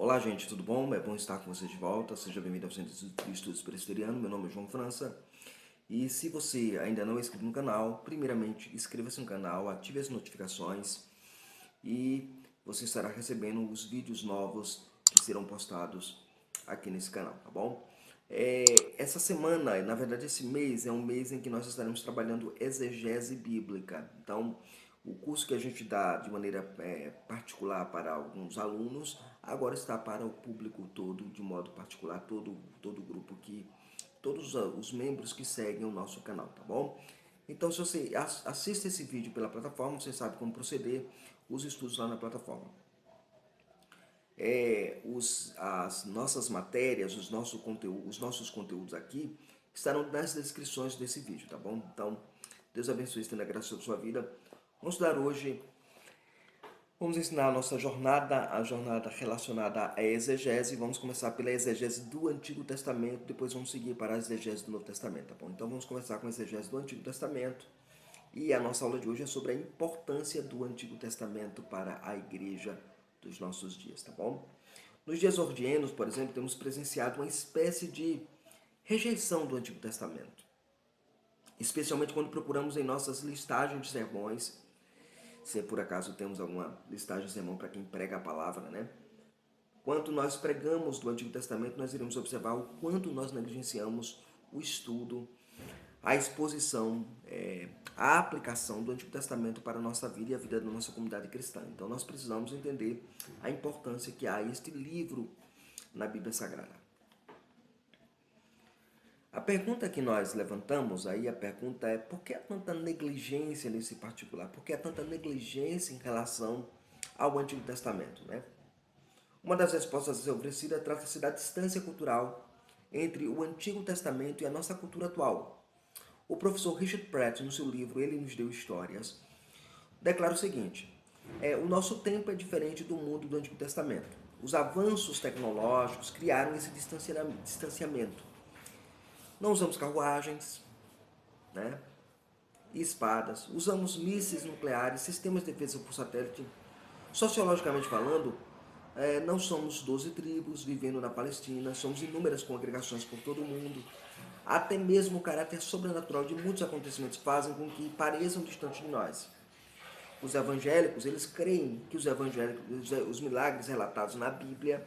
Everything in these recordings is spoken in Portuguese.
Olá, gente, tudo bom? É bom estar com vocês de volta. Seja bem-vindo ao Centro de Estudos Presbiteriano. Meu nome é João França. E se você ainda não é inscrito no canal, primeiramente inscreva-se no canal, ative as notificações e você estará recebendo os vídeos novos que serão postados aqui nesse canal, tá bom? Essa semana, na verdade esse mês, é um mês em que nós estaremos trabalhando exegese bíblica. Então, o curso que a gente dá de maneira particular para alguns alunos, agora está para o público todo, de modo particular, todo o grupo todos os membros que seguem o nosso canal, tá bom? Então, se você assiste esse vídeo pela plataforma, você sabe como proceder, os estudos lá na plataforma. As nossas matérias, os nossos conteúdos aqui estarão nas descrições desse vídeo, tá bom? Então, Deus abençoe e estenda graça sobre sua vida. Vamos ensinar a nossa jornada, a jornada relacionada à exegese. Vamos começar pela exegese do Antigo Testamento, depois vamos seguir para a exegese do Novo Testamento, tá bom? Então vamos começar com a exegese do Antigo Testamento. E a nossa aula de hoje é sobre a importância do Antigo Testamento para a igreja dos nossos dias, tá bom? Nos dias ordienos, por exemplo, temos presenciado uma espécie de rejeição do Antigo Testamento, especialmente quando procuramos em nossas listagens de sermões, se por acaso temos alguma listagem de sermão para quem prega a palavra, né? Quando nós pregamos do Antigo Testamento, nós iremos observar o quanto nós negligenciamos o estudo, a exposição, a aplicação do Antigo Testamento para a nossa vida e a vida da nossa comunidade cristã. Então nós precisamos entender a importância que há este livro na Bíblia Sagrada. A pergunta que nós levantamos aí, a pergunta é: por que há tanta negligência nesse particular? Por que há tanta negligência em relação ao Antigo Testamento, né? Uma das respostas a ser oferecida trata-se da distância cultural entre o Antigo Testamento e a nossa cultura atual. O professor Richard Pratt, no seu livro Ele Nos Deu Histórias, declara o seguinte: o nosso tempo é diferente do mundo do Antigo Testamento. Os avanços tecnológicos criaram esse distanciamento. Não usamos carruagens, né, e espadas, usamos mísseis nucleares, sistemas de defesa por satélite. Sociologicamente falando, não somos 12 tribos vivendo na Palestina, somos inúmeras congregações por todo o mundo. Até mesmo o caráter sobrenatural de muitos acontecimentos fazem com que pareçam distantes de nós. Os evangélicos, eles creem que os milagres relatados na Bíblia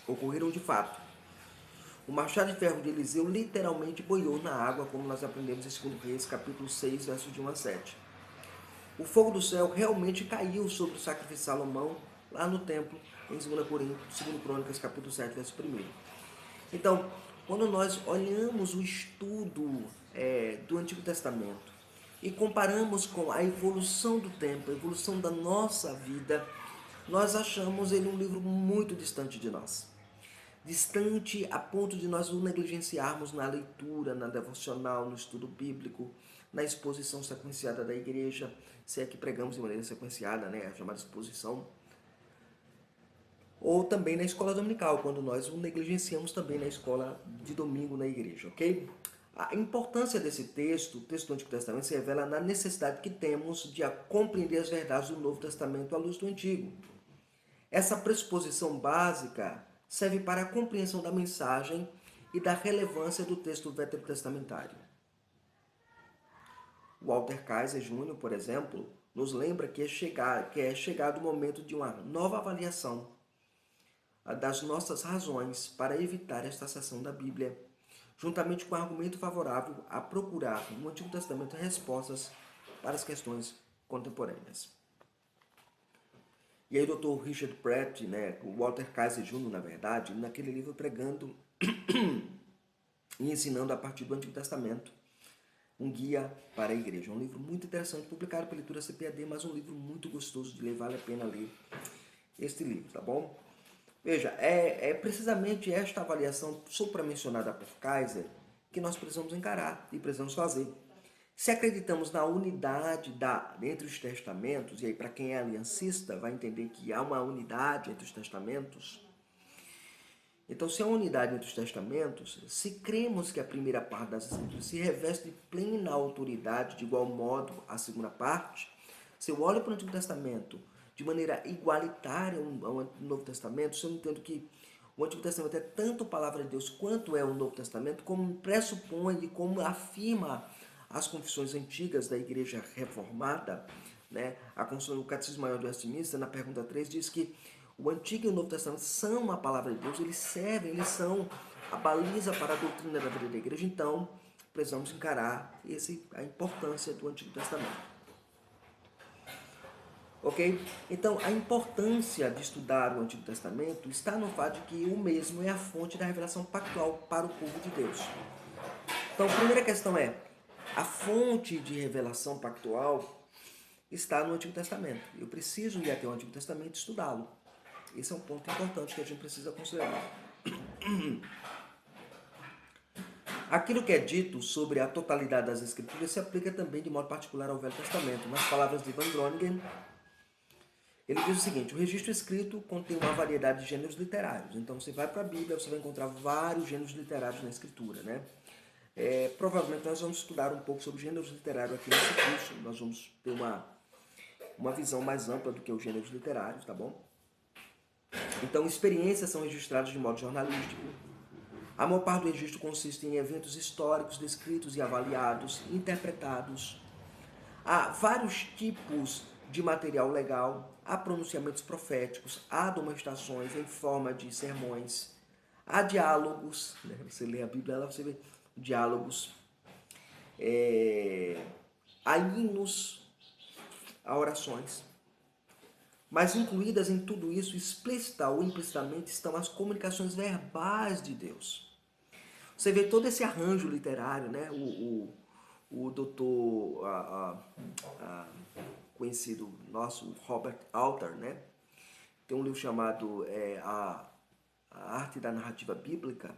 ocorreram de fato. O machado de ferro de Eliseu literalmente boiou na água, como nós aprendemos em 2 Reis, capítulo 6, versos de 1 a 7. O fogo do céu realmente caiu sobre o sacrifício de Salomão, lá no templo, em 2 Crônicas, capítulo 7, verso 1. Então, quando nós olhamos o estudo do Antigo Testamento e comparamos com a evolução do tempo, a evolução da nossa vida, nós achamos ele um livro muito distante de nós. Distante a ponto de nós o negligenciarmos na leitura, na devocional, no estudo bíblico, na exposição sequenciada da igreja, se é que pregamos de maneira sequenciada, né, a chamada exposição, ou também na escola dominical, quando nós o negligenciamos também na escola de domingo na igreja, ok? A importância desse texto, o texto do Antigo Testamento, se revela na necessidade que temos de compreender as verdades do Novo Testamento à luz do Antigo. Essa pressuposição básica serve para a compreensão da mensagem e da relevância do texto veterotestamentário. Walter Kaiser Jr., por exemplo, nos lembra que é chegado o momento de uma nova avaliação das nossas razões para evitar esta seção da Bíblia, juntamente com o argumento favorável a procurar no Antigo Testamento respostas para as questões contemporâneas. E aí o Dr. Richard Pratt, né, o Walter Kaiser Jr., na verdade, naquele livro pregando e ensinando a partir do Antigo Testamento, um guia para a igreja. Um livro muito interessante, publicado pela editora CPAD, mas um livro muito gostoso de ler, vale a pena ler este livro, tá bom? Veja, é precisamente esta avaliação supramencionada por Kaiser que nós precisamos encarar e precisamos fazer. Se acreditamos na unidade entre os testamentos, e aí para quem é aliancista vai entender que há uma unidade entre os testamentos, então se há uma unidade entre os testamentos, se cremos que a primeira parte das Escrituras se reveste de plena autoridade, de igual modo a segunda parte, se eu olho para o Antigo Testamento de maneira igualitária ao Novo Testamento, se eu entendo que o Antigo Testamento é tanto a palavra de Deus quanto é o Novo Testamento, como pressupõe e como afirma as confissões antigas da Igreja Reformada, né? A Confissão do Catecismo Maior de Westminster, na pergunta 3, diz que o Antigo e o Novo Testamento são a palavra de Deus, eles servem, eles são a baliza para a doutrina da vida da Igreja. Então, precisamos encarar a importância do Antigo Testamento. Ok? Então, a importância de estudar o Antigo Testamento está no fato de que o mesmo é a fonte da revelação pactual para o povo de Deus. Então, a primeira questão é, a fonte de revelação pactual está no Antigo Testamento. Eu preciso ir até o Antigo Testamento e estudá-lo. Esse é um ponto importante que a gente precisa considerar. Aquilo que é dito sobre a totalidade das Escrituras se aplica também de modo particular ao Velho Testamento. Nas palavras de Van Groningen, ele diz o seguinte: o registro escrito contém uma variedade de gêneros literários. Então, você vai para a Bíblia, você vai encontrar vários gêneros literários na Escritura, né? Provavelmente nós vamos estudar um pouco sobre gêneros literários aqui nesse curso. Nós vamos ter uma visão mais ampla do que os gêneros literários, tá bom? Então, experiências são registradas de modo jornalístico. A maior parte do registro consiste em eventos históricos descritos e avaliados, interpretados. Há vários tipos de material legal, há pronunciamentos proféticos, há admoestações em forma de sermões, há diálogos, né? Você lê a Bíblia, lá você vê diálogos, há hinos, há orações. Mas incluídas em tudo isso, explícita ou implicitamente, estão as comunicações verbais de Deus. Você vê todo esse arranjo literário, né? O doutor conhecido nosso, Robert Alter, né? Tem um livro chamado a Arte da Narrativa Bíblica.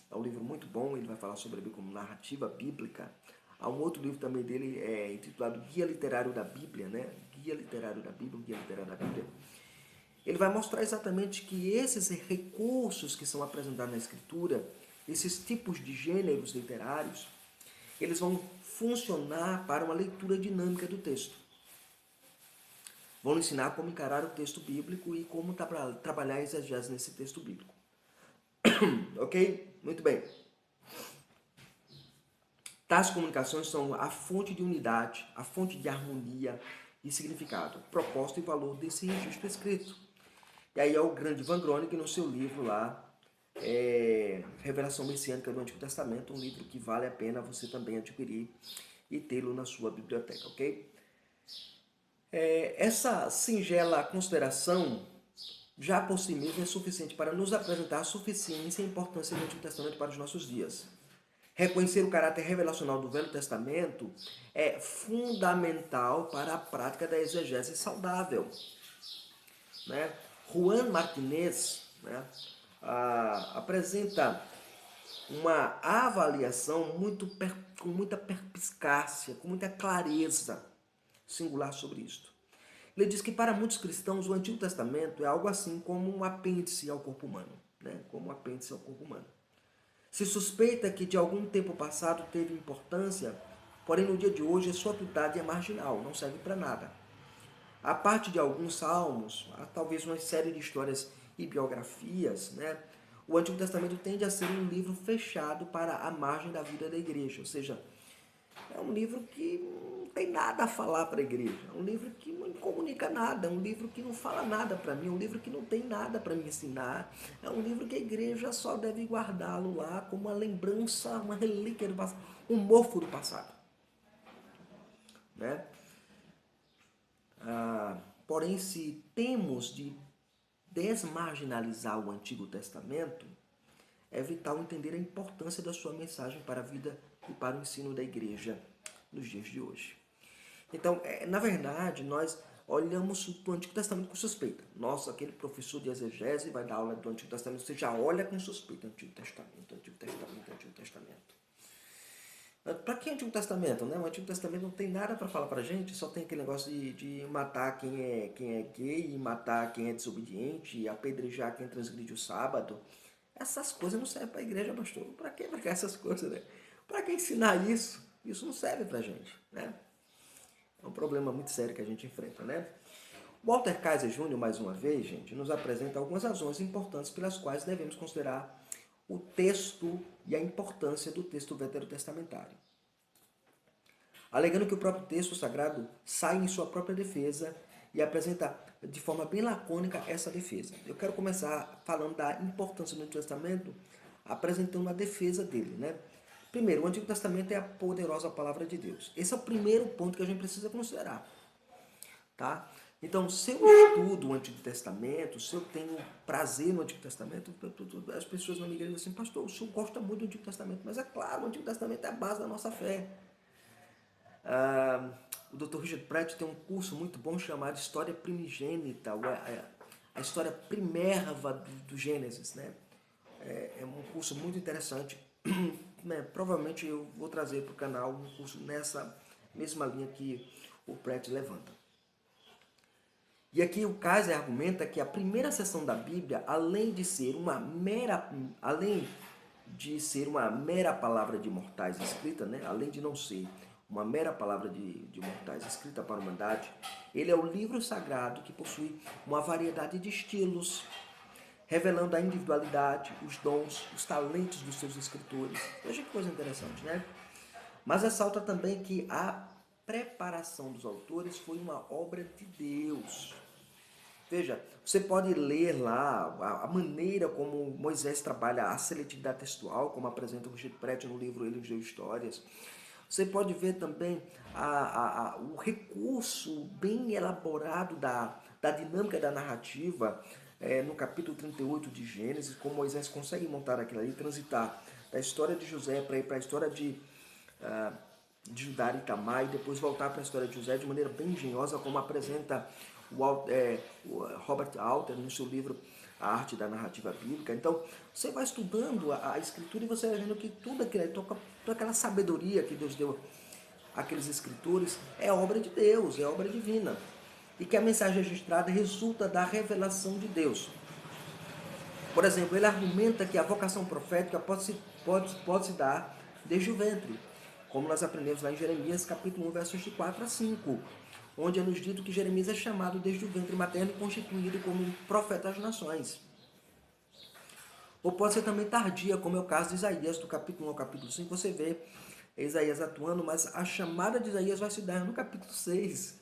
É um livro muito bom, ele vai falar sobre a Bíblia como narrativa bíblica. Há um outro livro também dele intitulado Guia Literário da Bíblia, né? Guia Literário da Bíblia, Guia Literário da Bíblia. Ele vai mostrar exatamente que esses recursos que são apresentados na Escritura, esses tipos de gêneros literários, eles vão funcionar para uma leitura dinâmica do texto. Vão ensinar como encarar o texto bíblico e como trabalhar a exegese nesse texto bíblico. Ok? Muito bem. Tais comunicações são a fonte de unidade, a fonte de harmonia e significado, propósito e valor desse registro escrito. E aí é o grande Van Groningen, no seu livro lá, Revelação Messiânica do Antigo Testamento, um livro que vale a pena você também adquirir e tê-lo na sua biblioteca, ok? Essa singela consideração, já por si mesma, é suficiente para nos apresentar a suficiência e a importância do Antigo Testamento para os nossos dias. Reconhecer o caráter revelacional do Velho Testamento é fundamental para a prática da exegese saudável, né? Juan Martinez, né, apresenta uma avaliação com muita perspicácia, com muita clareza singular sobre isto. Ele diz que para muitos cristãos o Antigo Testamento é algo assim como um apêndice ao corpo humano, né? Como um apêndice ao corpo humano. Se suspeita que de algum tempo passado teve importância, porém no dia de hoje a sua atualidade é marginal, não serve para nada. A parte de alguns salmos, há talvez uma série de histórias e biografias, né? O Antigo Testamento tende a ser um livro fechado para a margem da vida da igreja, ou seja, é um livro que não tem nada a falar para a igreja, é um livro que não comunica nada, é um livro que não fala nada para mim, é um livro que não tem nada para me ensinar, é um livro que a igreja só deve guardá-lo lá como uma lembrança, uma relíquia do passado, um mofo do passado, né? Porém, se temos de desmarginalizar o Antigo Testamento, é vital entender a importância da sua mensagem para a vida e para o ensino da igreja nos dias de hoje. Então, na verdade, nós olhamos o Antigo Testamento com suspeita. Nossa, aquele professor de exegese vai dar aula do Antigo Testamento, você já olha com suspeita. Antigo Testamento, Antigo Testamento, Antigo Testamento. Para que Antigo Testamento, né? O Antigo Testamento não tem nada para falar para a gente, só tem aquele negócio de matar quem é gay, matar quem é desobediente, apedrejar quem transgride o sábado. Essas coisas não servem para a igreja, pastor. Para que essas coisas, né? Para que ensinar isso? Isso não serve para a gente, né? É um problema muito sério que a gente enfrenta, né? Walter Kaiser Jr., mais uma vez, gente, nos apresenta algumas razões importantes pelas quais devemos considerar o texto e a importância do texto veterotestamentário. Alegando que o próprio texto sagrado sai em sua própria defesa e apresenta de forma bem lacônica essa defesa. Eu quero começar falando da importância do Antigo Testamento, apresentando a defesa dele, né? Primeiro, o Antigo Testamento é a poderosa palavra de Deus. Esse é o primeiro ponto que a gente precisa considerar, tá? Então, se eu estudo o Antigo Testamento, se eu tenho prazer no Antigo Testamento, as pessoas na minha igreja dizem assim, pastor, o senhor gosta muito do Antigo Testamento, mas é claro, o Antigo Testamento é a base da nossa fé. O Dr. Richard Pratt tem um curso muito bom chamado História Primigênita, a história primerva do Gênesis, né? É um curso muito interessante. Né? Provavelmente eu vou trazer para o canal um curso nessa mesma linha que o Pratt levanta. E aqui o Kaiser argumenta que a primeira seção da Bíblia, além de ser uma mera palavra de mortais escrita, né? Além de não ser uma mera palavra de mortais escrita para a humanidade, ele é o livro sagrado que possui uma variedade de estilos, revelando a individualidade, os dons, os talentos dos seus escritores. Veja que coisa interessante, né? Mas ressalta também que a preparação dos autores foi uma obra de Deus. Veja, você pode ler lá a maneira como Moisés trabalha a seletividade textual, como apresenta o Richard Pratt no livro Ele Deu Histórias. Você pode ver também o recurso bem elaborado da dinâmica da narrativa no capítulo 38 de Gênesis, como Moisés consegue montar aquilo ali, transitar da história de José para ir para a história de Judá e Tamar, e depois voltar para a história de José de maneira bem engenhosa, como apresenta o Robert Alter no seu livro A Arte da Narrativa Bíblica. Então, você vai estudando a Escritura e você vai vendo que tudo aquilo, toda aquela sabedoria que Deus deu àqueles escritores é obra de Deus, é obra divina. E que a mensagem registrada resulta da revelação de Deus. Por exemplo, ele argumenta que a vocação profética pode se dar desde o ventre, como nós aprendemos lá em Jeremias, capítulo 1, versos de 4 a 5, onde é nos dito que Jeremias é chamado desde o ventre materno e constituído como profeta às nações. Ou pode ser também tardia, como é o caso de Isaías, do capítulo 1 ao capítulo 5, você vê Isaías atuando, mas a chamada de Isaías vai se dar no capítulo 6,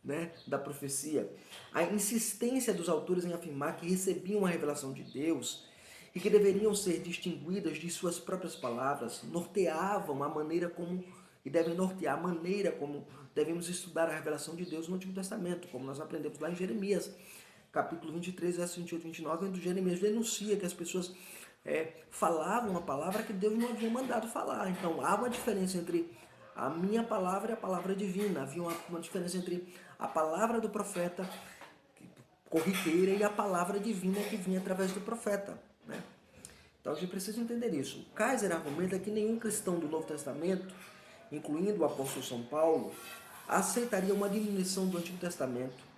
né, da profecia. A insistência dos autores em afirmar que recebiam a revelação de Deus e que deveriam ser distinguidas de suas próprias palavras, norteavam a maneira como, e devem nortear a maneira como devemos estudar a revelação de Deus no Antigo Testamento, como nós aprendemos lá em Jeremias, capítulo 23, versos 28 e 29, onde Jeremias denuncia que as pessoas falavam a palavra que Deus não havia mandado falar. Então, há uma diferença entre a minha palavra e a palavra divina. Havia uma diferença entre a palavra do profeta corriqueira e a palavra divina que vinha através do profeta, né? Então, a gente precisa entender isso. O Kaiser argumenta que nenhum cristão do Novo Testamento, incluindo o apóstolo São Paulo, aceitaria uma diminuição do Antigo Testamento,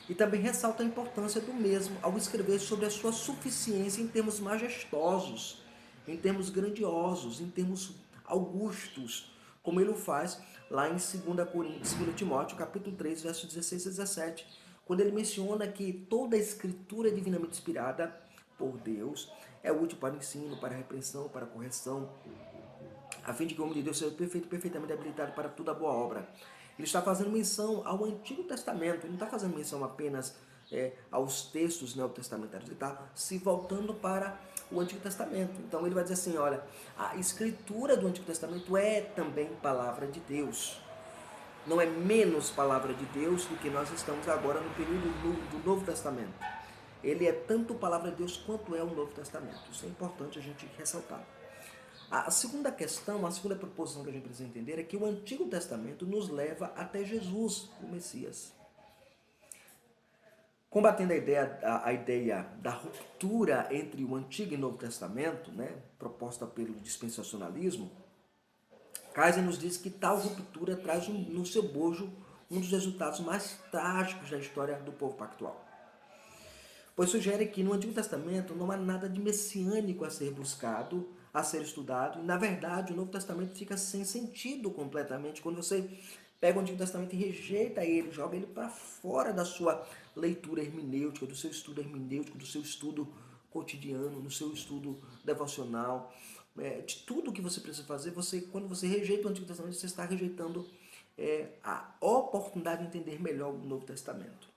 e também ressalta a importância do mesmo ao escrever sobre a sua suficiência em termos majestosos, em termos grandiosos, em termos augustos, como ele o faz lá em 2 Timóteo, capítulo 3, versos 16 a 17, quando ele menciona que toda a escritura é divinamente inspirada por Deus, é útil para o ensino, para a repreensão, para a correção, a fim de que o homem de Deus seja perfeito, perfeitamente habilitado para toda a boa obra. Ele está fazendo menção ao Antigo Testamento, ele não está fazendo menção apenas aos textos neotestamentários, ele está se voltando para o Antigo Testamento. Então ele vai dizer assim, olha, a escritura do Antigo Testamento é também palavra de Deus. Não é menos palavra de Deus do que nós estamos agora no período do Novo Testamento. Ele é tanto palavra de Deus quanto é o Novo Testamento. Isso é importante a gente ressaltar. A segunda questão, a segunda proposição que a gente precisa entender é que o Antigo Testamento nos leva até Jesus, o Messias. Combatendo a ideia da ruptura entre o Antigo e o Novo Testamento, né, proposta pelo dispensacionalismo, Kaiser nos diz que tal ruptura traz no seu bojo um dos resultados mais trágicos da história do povo pactual. Pois sugere que no Antigo Testamento não há nada de messiânico a ser buscado, a ser estudado, e na verdade o Novo Testamento fica sem sentido completamente quando você pega o Antigo Testamento e rejeita ele, joga ele para fora da sua leitura hermenêutica, do seu estudo hermenêutico, do seu estudo cotidiano, do seu estudo devocional, de tudo que você precisa fazer. Quando você rejeita o Antigo Testamento, você está rejeitando a oportunidade de entender melhor o Novo Testamento.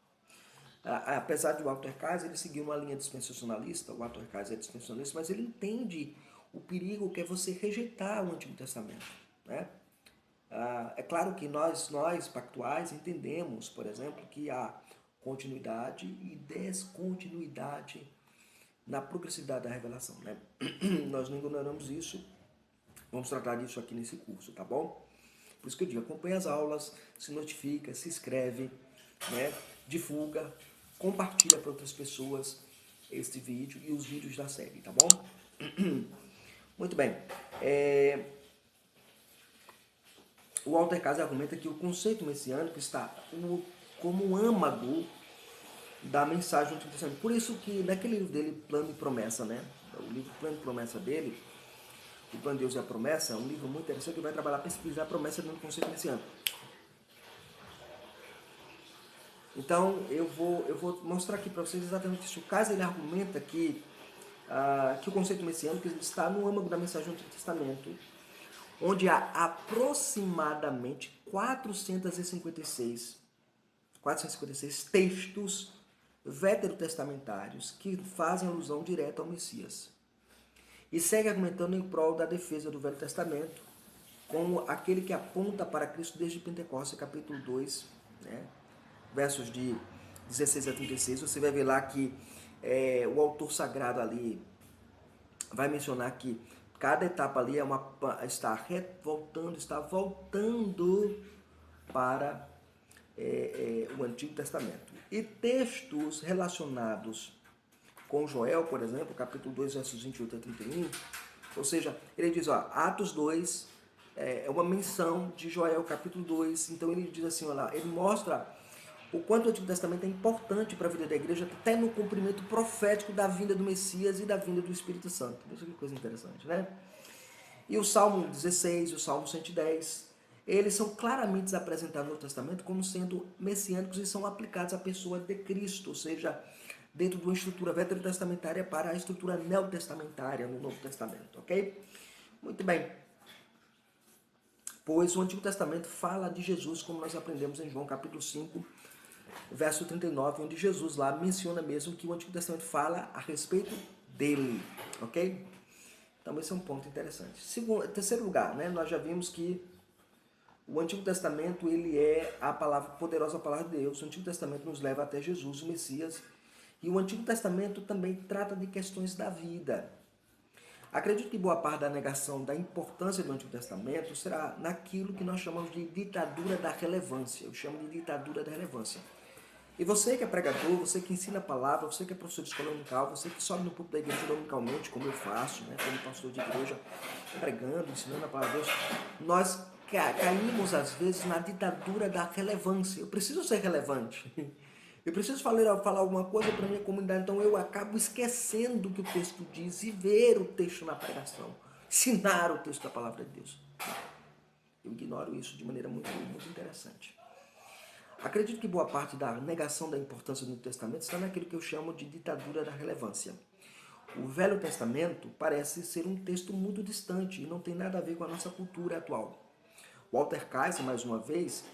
Apesar de Walter Kaiser ele seguir uma linha dispensacionalista, o Walter Kaiser é dispensacionalista, mas ele entende o perigo que é você rejeitar o Antigo Testamento, né? É claro que nós pactuais entendemos, por exemplo, que há continuidade e descontinuidade na progressividade da revelação, né? Nós não ignoramos isso, vamos tratar disso aqui nesse curso, tá bom? Por isso que eu digo, acompanhe as aulas, se notifica, se inscreve, né? Divulga, compartilha para outras pessoas este vídeo e os vídeos da série, tá bom? Muito bem. O Walter Kaiser argumenta que o conceito messiânico está como um âmago da mensagem do Antigo Testamento. Por isso que naquele livro dele, Plano e Promessa, né? O livro Plano e Promessa dele, O Plano de Deus e a Promessa, é um livro muito interessante que vai trabalhar, pesquisar a promessa dentro do conceito messiânico. Então, eu vou mostrar aqui para vocês exatamente isso. O Kaiser ele argumenta que o conceito messiânico está no âmago da mensagem do Antigo Testamento, onde há aproximadamente 456 textos veterotestamentários que fazem alusão direta ao Messias. E segue argumentando em prol da defesa do Velho Testamento como aquele que aponta para Cristo desde Pentecostes, capítulo 2, né? Versos de 16 a 36. Você vai ver lá que o autor sagrado ali vai mencionar que cada etapa ali está voltando para o Antigo Testamento. E textos relacionados com Joel, por exemplo, capítulo 2, versos 28 a 31, ou seja, ele diz, Atos 2 é uma menção de Joel, capítulo 2, então ele diz assim, ele mostra o quanto o Antigo Testamento é importante para a vida da igreja, até no cumprimento profético da vinda do Messias e da vinda do Espírito Santo. Isso é uma coisa interessante, né? E o Salmo 16 e o Salmo 110, eles são claramente apresentados no Testamento como sendo messiânicos e são aplicados à pessoa de Cristo, ou seja, dentro de uma estrutura veterotestamentária para a estrutura neotestamentária no Novo Testamento, ok? Muito bem. Pois o Antigo Testamento fala de Jesus, como nós aprendemos em João capítulo 5, verso 39, onde Jesus lá menciona mesmo que o Antigo Testamento fala a respeito dele, ok? Então esse é um ponto interessante. Terceiro lugar, né, nós já vimos que o Antigo Testamento ele é a poderosa palavra de Deus. O Antigo Testamento nos leva até Jesus, o Messias. E o Antigo Testamento também trata de questões da vida. Acredito que boa parte da negação da importância do Antigo Testamento será naquilo que nós chamamos de ditadura da relevância. Eu chamo de ditadura da relevância. E você que é pregador, você que ensina a palavra, você que é professor de escola dominical, você que sobe no púlpito da igreja dominicalmente, como eu faço, né, como pastor de igreja, pregando, ensinando a palavra de Deus, nós caímos às vezes na ditadura da relevância. Eu preciso ser relevante. Eu preciso falar alguma coisa para a minha comunidade, então eu acabo esquecendo o que o texto diz e ver o texto na pregação, ensinar o texto da palavra de Deus. Eu ignoro isso de maneira muito, muito interessante. Acredito que boa parte da negação da importância do Novo Testamento está naquilo que eu chamo de ditadura da relevância. O Velho Testamento parece ser um texto muito distante e não tem nada a ver com a nossa cultura atual. Walter Kaiser, mais uma vez,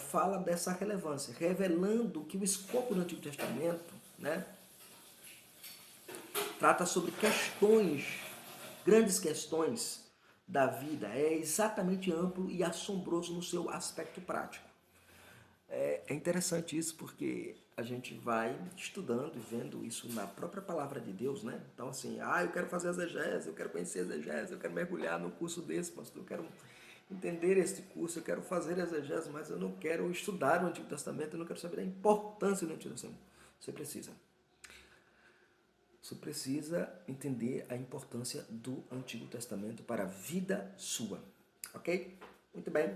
fala dessa relevância, revelando que o escopo do Antigo Testamento, né, trata sobre grandes questões da vida, é exatamente amplo e assombroso no seu aspecto prático. É interessante isso porque a gente vai estudando e vendo isso na própria palavra de Deus, né? Então assim, eu quero fazer exegese, eu quero conhecer exegese, eu quero mergulhar no curso desse, pastor, eu quero entender este curso, eu quero fazer exegese, mas eu não quero estudar o Antigo Testamento, eu não quero saber da importância do Antigo Testamento. Você precisa entender a importância do Antigo Testamento para a vida sua, ok? Muito bem.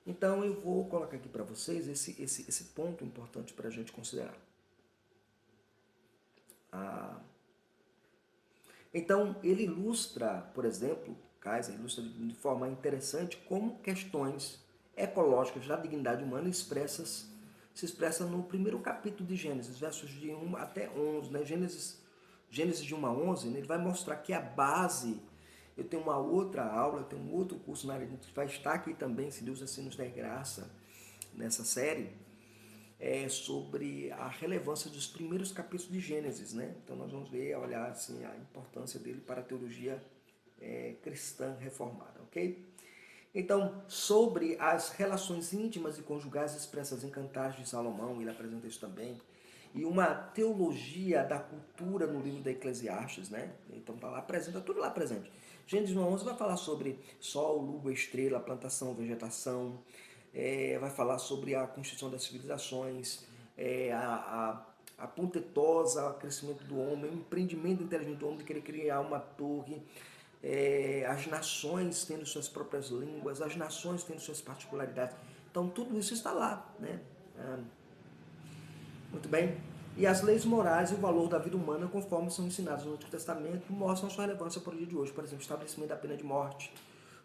Então eu vou colocar aqui para vocês esse ponto importante para a gente considerar. Então ele ilustra, por exemplo, Kaiser ilustra de forma interessante como questões ecológicas da dignidade humana se expressa no primeiro capítulo de Gênesis, versos de 1 até 11. Né? Gênesis de 1 a 11, né? Ele vai mostrar que a base. Eu tenho uma outra aula, eu tenho um outro curso na área que vai estar aqui também, se Deus assim nos der graça, nessa série, sobre a relevância dos primeiros capítulos de Gênesis, né? Então nós vamos ver, olhar assim, a importância dele para a teologia cristã reformada, ok? Então, sobre as relações íntimas e conjugais expressas em Cantares de Salomão, ele apresenta isso também, e uma teologia da cultura no livro da Eclesiastes, né? Então tá lá, apresenta tudo lá presente. Gênesis 1 a 11 vai falar sobre sol, lua, estrela, plantação, vegetação, vai falar sobre a constituição das civilizações, a pontetosa, o crescimento do homem, o empreendimento inteligente do homem de querer criar uma torre, as nações tendo suas próprias línguas, as nações tendo suas particularidades. Então tudo isso está lá, né? Muito bem. E as leis morais e o valor da vida humana, conforme são ensinados no Antigo Testamento, mostram sua relevância para o dia de hoje. Por exemplo, o estabelecimento da pena de morte,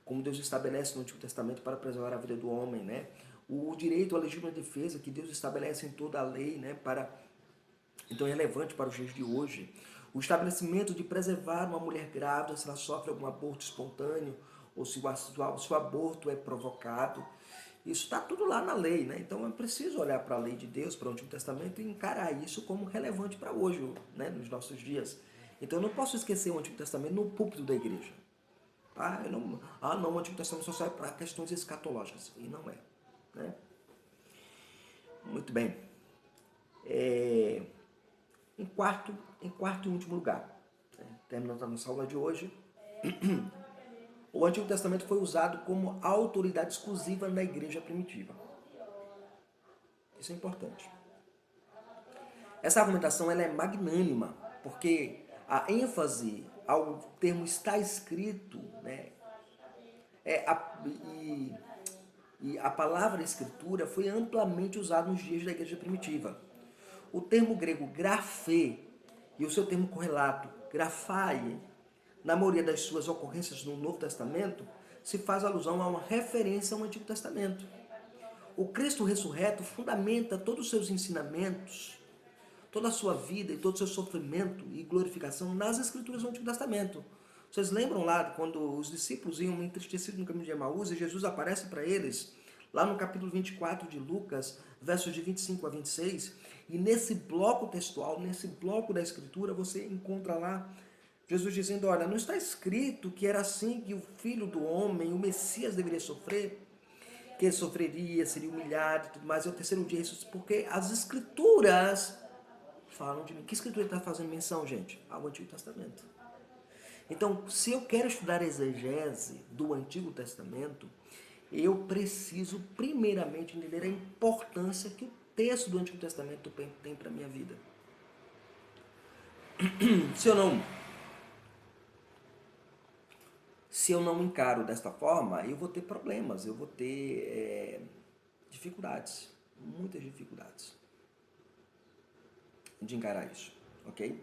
como Deus estabelece no Antigo Testamento para preservar a vida do homem, né? O direito à legítima defesa que Deus estabelece em toda a lei, né? Então é relevante para os dias de hoje. O estabelecimento de preservar uma mulher grávida se ela sofre algum aborto espontâneo ou se o aborto é provocado. Isso está tudo lá na lei, né? Então é preciso olhar para a lei de Deus, para o Antigo Testamento e encarar isso como relevante para hoje, né? Nos nossos dias. Então eu não posso esquecer o Antigo Testamento no púlpito da igreja. Tá? O Antigo Testamento só serve para questões escatológicas. E não é. Né? Muito bem. Em quarto e último lugar, terminando a nossa aula de hoje, o Antigo Testamento foi usado como autoridade exclusiva na igreja primitiva. Isso é importante. Essa argumentação ela é magnânima, porque a ênfase ao termo está escrito, né, e a palavra escritura foi amplamente usada nos dias da igreja primitiva. O termo grego grafê e o seu termo correlato grafai, na maioria das suas ocorrências no Novo Testamento, se faz alusão a uma referência ao Antigo Testamento. O Cristo ressurreto fundamenta todos os seus ensinamentos, toda a sua vida e todo o seu sofrimento e glorificação nas Escrituras do Antigo Testamento. Vocês lembram lá quando os discípulos iam entristecidos no caminho de Emaús e Jesus aparece para eles, lá no capítulo 24 de Lucas, versos de 25 a 26, e nesse bloco textual, nesse bloco da Escritura, você encontra lá Jesus dizendo, olha, não está escrito que era assim que o Filho do Homem, o Messias, deveria sofrer? Que ele sofreria, seria humilhado e tudo mais, e ao terceiro dia ressuscitaria, porque as Escrituras falam de mim. Que Escritura está fazendo menção, gente? Ao Antigo Testamento. Então, se eu quero estudar exegese do Antigo Testamento, eu preciso primeiramente entender a importância que o texto do Antigo Testamento tem para a minha vida. Se eu não encaro desta forma, eu vou ter problemas, eu vou ter dificuldades, muitas dificuldades de encarar isso, ok?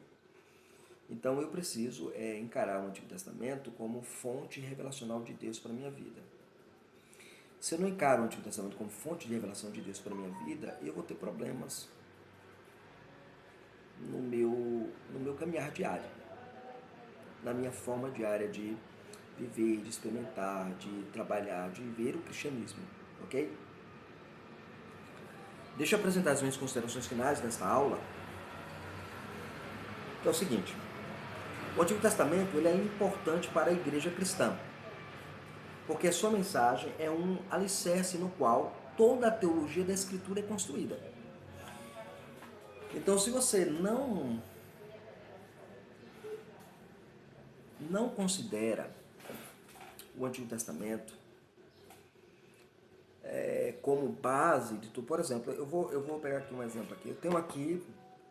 Então eu preciso encarar o Antigo Testamento como fonte revelacional de Deus para a minha vida. Se eu não encaro o Antigo Testamento como fonte de revelação de Deus para a minha vida, eu vou ter problemas no meu caminhar diário, na minha forma diária de viver, de experimentar, de trabalhar, de viver o cristianismo, ok? Deixa eu apresentar as minhas considerações finais desta aula, que é o seguinte. O Antigo Testamento ele é importante para a igreja cristã, porque a sua mensagem é um alicerce no qual toda a teologia da Escritura é construída. Então, se você não considera o Antigo Testamento como base de tudo, por exemplo, eu vou pegar aqui um exemplo aqui. Eu tenho aqui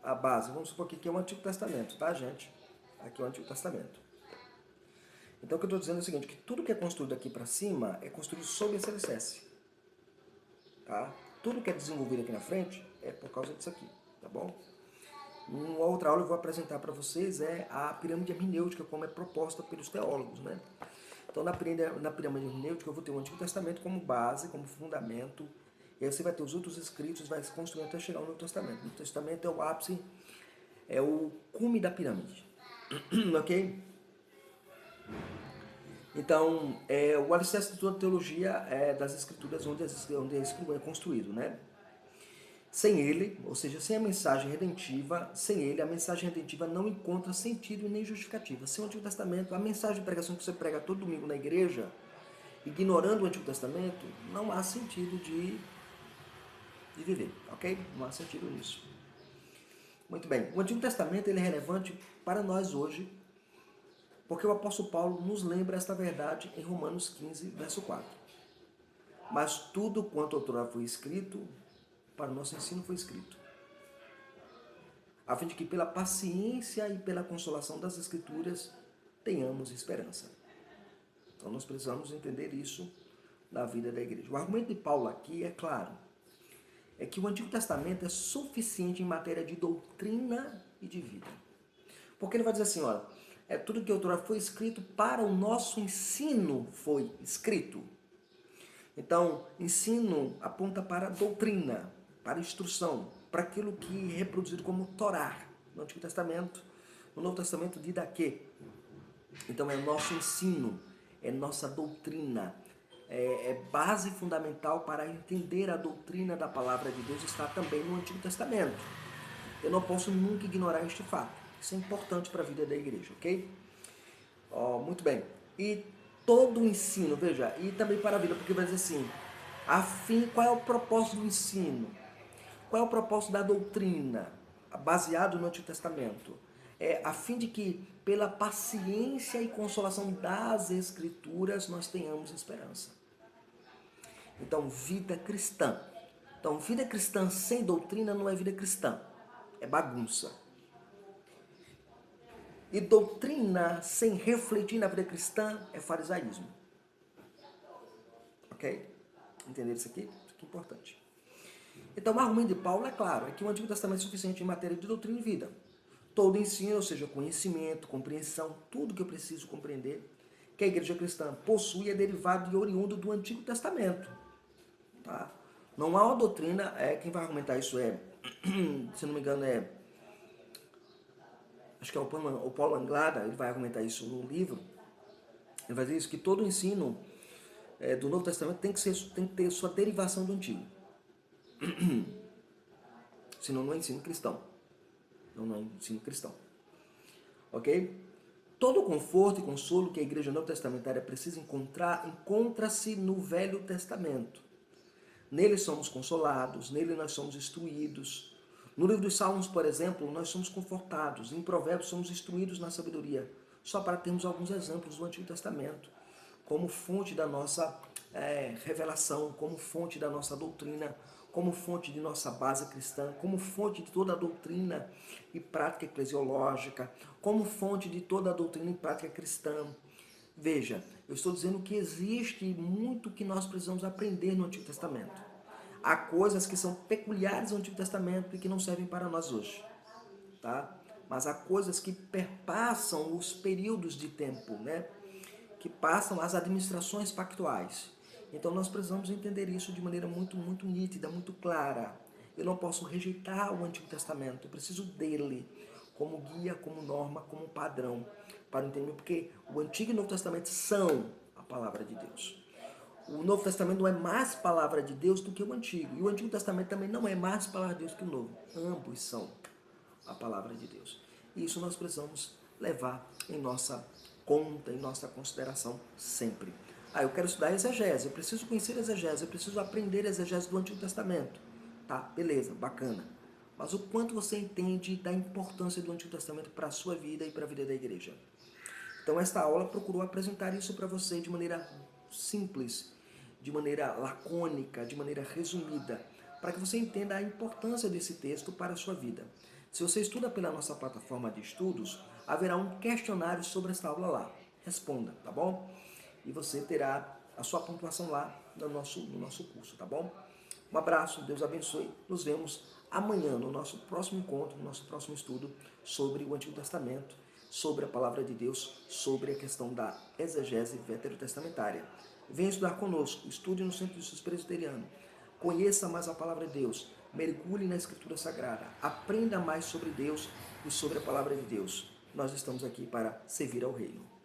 a base, vamos supor que é o Antigo Testamento, tá, gente? Aqui é o Antigo Testamento. Então, o que eu estou dizendo é o seguinte, que tudo que é construído aqui para cima é construído sob esse alicerce. Tá? Tudo que é desenvolvido aqui na frente é por causa disso aqui, tá bom? Uma outra aula eu vou apresentar para vocês a pirâmide hermenêutica, como é proposta pelos teólogos, né? Então, na pirâmide hermenêutica, eu vou ter o Antigo Testamento como base, como fundamento, e aí você vai ter os outros escritos, vai se construindo até chegar ao Novo Testamento. O Novo Testamento é o ápice, é o cume da pirâmide, ok? Então, o alicerce de toda a teologia é das escrituras onde a escritura é construído, né? Sem ele, ou seja, sem a mensagem redentiva, sem ele, a mensagem redentiva não encontra sentido e nem justificativa. Sem o Antigo Testamento, a mensagem de pregação que você prega todo domingo na igreja, ignorando o Antigo Testamento, não há sentido de viver, ok? Não há sentido nisso. Muito bem, o Antigo Testamento ele é relevante para nós hoje, porque o apóstolo Paulo nos lembra esta verdade em Romanos 15, verso 4. Mas tudo quanto outrora foi escrito, para o nosso ensino foi escrito, a fim de que pela paciência e pela consolação das Escrituras tenhamos esperança. Então nós precisamos entender isso na vida da igreja. O argumento de Paulo aqui é claro, é que o Antigo Testamento é suficiente em matéria de doutrina e de vida. Porque ele vai dizer assim, olha, tudo que outrora foi escrito para o nosso ensino foi escrito. Então, ensino aponta para a doutrina, para a instrução, para aquilo que é reproduzido como Torá no Antigo Testamento. No Novo Testamento, didaquê. Então, é nosso ensino, é nossa doutrina, é base fundamental para entender a doutrina da palavra de Deus, está também no Antigo Testamento. Eu não posso nunca ignorar este fato. Isso é importante para a vida da igreja, ok? Muito bem. E todo o ensino, veja, e também para a vida, porque vai dizer assim, qual é o propósito do ensino? Qual é o propósito da doutrina, baseado no Antigo Testamento? A fim de que, pela paciência e consolação das Escrituras, nós tenhamos esperança. Então, vida cristã. Então, vida cristã sem doutrina não é vida cristã, é bagunça. E doutrina sem refletir na vida cristã é farisaísmo. Ok? Entenderam isso aqui? Isso aqui é importante. Então, o argumento de Paulo é claro, é que o Antigo Testamento é suficiente em matéria de doutrina e vida. Todo ensino, ou seja, conhecimento, compreensão, tudo que eu preciso compreender, que a igreja cristã possui é derivado e oriundo do Antigo Testamento. Tá? Não há uma doutrina, quem vai argumentar isso se não me engano, acho que é o Paulo Anglada, ele vai argumentar isso no livro, ele vai dizer isso, que todo ensino do Novo Testamento tem que ter sua derivação do Antigo. Senão não é ensino cristão. Não é ensino cristão. Ok? Todo o conforto e consolo que a igreja neotestamentária precisa encontrar, encontra-se no Velho Testamento. Nele somos consolados, nele nós somos instruídos. No livro dos Salmos, por exemplo, nós somos confortados. Em Provérbios somos instruídos na sabedoria. Só para termos alguns exemplos do Antigo Testamento, como fonte da nossa revelação, como fonte da nossa doutrina, como fonte de nossa base cristã, como fonte de toda a doutrina e prática eclesiológica, como fonte de toda a doutrina e prática cristã. Veja, eu estou dizendo que existe muito que nós precisamos aprender no Antigo Testamento. Há coisas que são peculiares ao Antigo Testamento e que não servem para nós hoje, tá? Mas há coisas que perpassam os períodos de tempo, né? Que passam as administrações pactuais. Então nós precisamos entender isso de maneira muito, muito nítida, muito clara. Eu não posso rejeitar o Antigo Testamento, eu preciso dele como guia, como norma, como padrão, para entender, porque o Antigo e o Novo Testamento são a palavra de Deus. O Novo Testamento não é mais palavra de Deus do que o Antigo, e o Antigo Testamento também não é mais palavra de Deus que o Novo. Ambos são a palavra de Deus. E isso nós precisamos levar em nossa conta, em nossa consideração sempre. Eu quero estudar exegese, eu preciso conhecer exegese, eu preciso aprender exegese do Antigo Testamento. Tá, beleza, bacana. Mas o quanto você entende da importância do Antigo Testamento para a sua vida e para a vida da igreja? Então esta aula procurou apresentar isso para você de maneira simples, de maneira lacônica, de maneira resumida, para que você entenda a importância desse texto para a sua vida. Se você estuda pela nossa plataforma de estudos, haverá um questionário sobre esta aula lá. Responda, tá bom? E você terá a sua pontuação lá no nosso curso, tá bom? Um abraço, Deus abençoe. Nos vemos amanhã no nosso próximo encontro, no nosso próximo estudo sobre o Antigo Testamento. sobre a palavra de Deus, sobre a questão da exegese veterotestamentária. Venha estudar conosco, estude no Centro de Estudos Presbiteriano, conheça mais a palavra de Deus, mergulhe na Escritura Sagrada, aprenda mais sobre Deus e sobre a palavra de Deus. Nós estamos aqui para servir ao Reino.